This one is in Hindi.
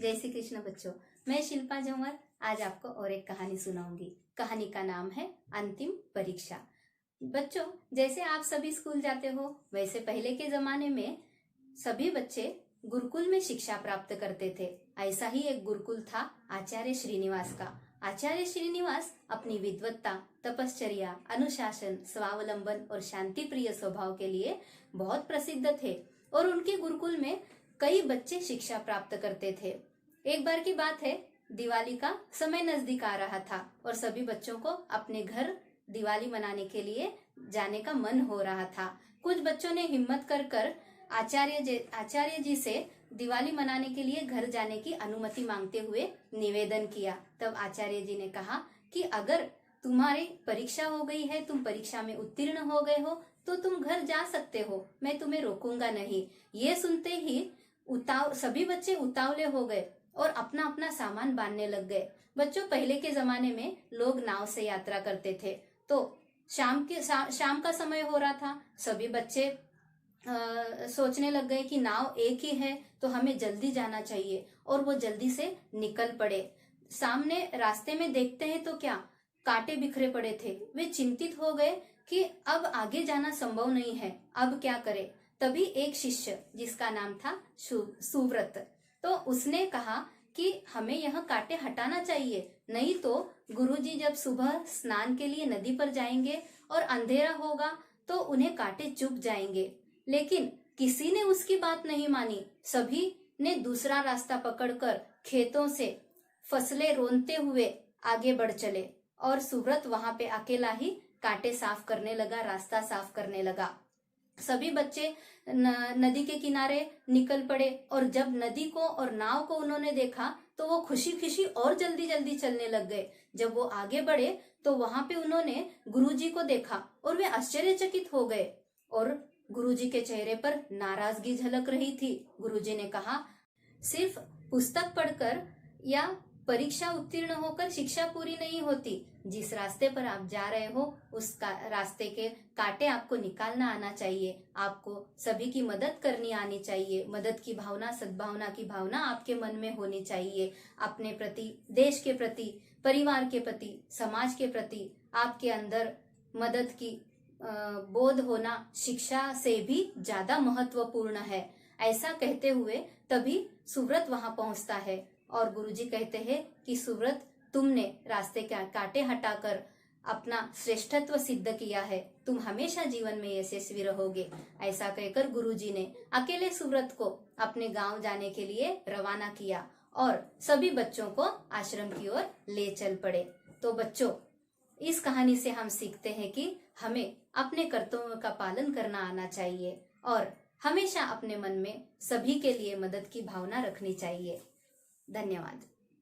जय श्री कृष्ण बच्चों। मैं शिल्पा जंवर आज आपको और एक कहानी सुनाऊंगी। कहानी का नाम है अंतिम परीक्षा। बच्चों, जैसे आप सभी स्कूल जाते हो वैसे पहले के जमाने में सभी बच्चे गुरुकुल में शिक्षा प्राप्त करते थे। ऐसा ही एक गुरुकुल था आचार्य श्रीनिवास का। आचार्य श्रीनिवास अपनी विद्वत्ता, तपश्चर्या, अनुशासन, स्वावलंबन और शांति प्रिय स्वभाव के लिए बहुत प्रसिद्ध थे और उनके गुरुकुल में कई बच्चे शिक्षा प्राप्त करते थे। एक बार की बात है, दिवाली का समय नजदीक आ रहा था और सभी बच्चों को अपने घर दिवाली मनाने के लिए जाने का मन हो रहा था। कुछ बच्चों ने हिम्मत कर आचार्य जी से दिवाली मनाने के लिए घर जाने की अनुमति मांगते हुए निवेदन किया। तब आचार्य जी ने कहा कि अगर तुम्हारी परीक्षा हो गई है, तुम परीक्षा में उत्तीर्ण हो गए हो तो तुम घर जा सकते हो, मैं तुम्हें रोकूंगा नहीं। ये सुनते ही सभी बच्चे उतावले हो गए और अपना अपना सामान बांधने लग गए। बच्चों, पहले के जमाने में लोग नाव से यात्रा करते थे तो शाम का समय हो रहा था। सभी बच्चे सोचने लग गए कि नाव एक ही है तो हमें जल्दी जाना चाहिए और वो जल्दी से निकल पड़े। सामने रास्ते में देखते हैं तो क्या कांटे बिखरे पड़े थे। वे चिंतित हो गए कि अब आगे जाना संभव नहीं है, अब क्या करें। तभी एक शिष्य जिसका नाम था सुव्रत, तो उसने कहा कि हमें यह कांटे हटाना चाहिए, नहीं तो गुरुजी जब सुबह स्नान के लिए नदी पर जाएंगे और अंधेरा होगा तो उन्हें कांटे चुभ जाएंगे। लेकिन किसी ने उसकी बात नहीं मानी। सभी ने दूसरा रास्ता पकड़कर खेतों से फसलें रोनते हुए आगे बढ़ चले और सुव्रत वहां पे अकेला ही कांटे साफ करने लगा, रास्ता साफ करने लगा। सभी बच्चे नदी के किनारे निकल पड़े और जब नदी को और नाव को उन्होंने देखा तो वो खुशी खुशी और जल्दी जल्दी चलने लग गए। जब वो आगे बढ़े तो वहां पे उन्होंने गुरुजी को देखा और वे आश्चर्यचकित हो गए और गुरुजी के चेहरे पर नाराजगी झलक रही थी। गुरुजी ने कहा, सिर्फ पुस्तक पढ़कर या परीक्षा उत्तीर्ण होकर शिक्षा पूरी नहीं होती। जिस रास्ते पर आप जा रहे हो उस रास्ते के कांटे आपको निकालना आना चाहिए। आपको सभी की मदद करनी आनी चाहिए। मदद की भावना, सद्भावना की भावना आपके मन में होनी चाहिए। अपने प्रति, देश के प्रति, परिवार के प्रति, समाज के प्रति आपके अंदर मदद की बोध होना शिक्षा से भी ज्यादा महत्वपूर्ण है। ऐसा कहते हुए तभी सुव्रत वहां पहुंचता है और गुरुजी कहते हैं कि सुव्रत, तुमने रास्ते के कांटे हटाकर अपना श्रेष्ठत्व सिद्ध किया है, तुम हमेशा जीवन में यशस्वी रहोगे। ऐसा कहकर गुरुजी ने अकेले सुव्रत को अपने गांव जाने के लिए रवाना किया और सभी बच्चों को आश्रम की ओर ले चल पड़े। तो बच्चों, इस कहानी से हम सीखते हैं कि हमें अपने कर्तव्यों का पालन करना आना चाहिए और हमेशा अपने मन में सभी के लिए मदद की भावना रखनी चाहिए। धन्यवाद।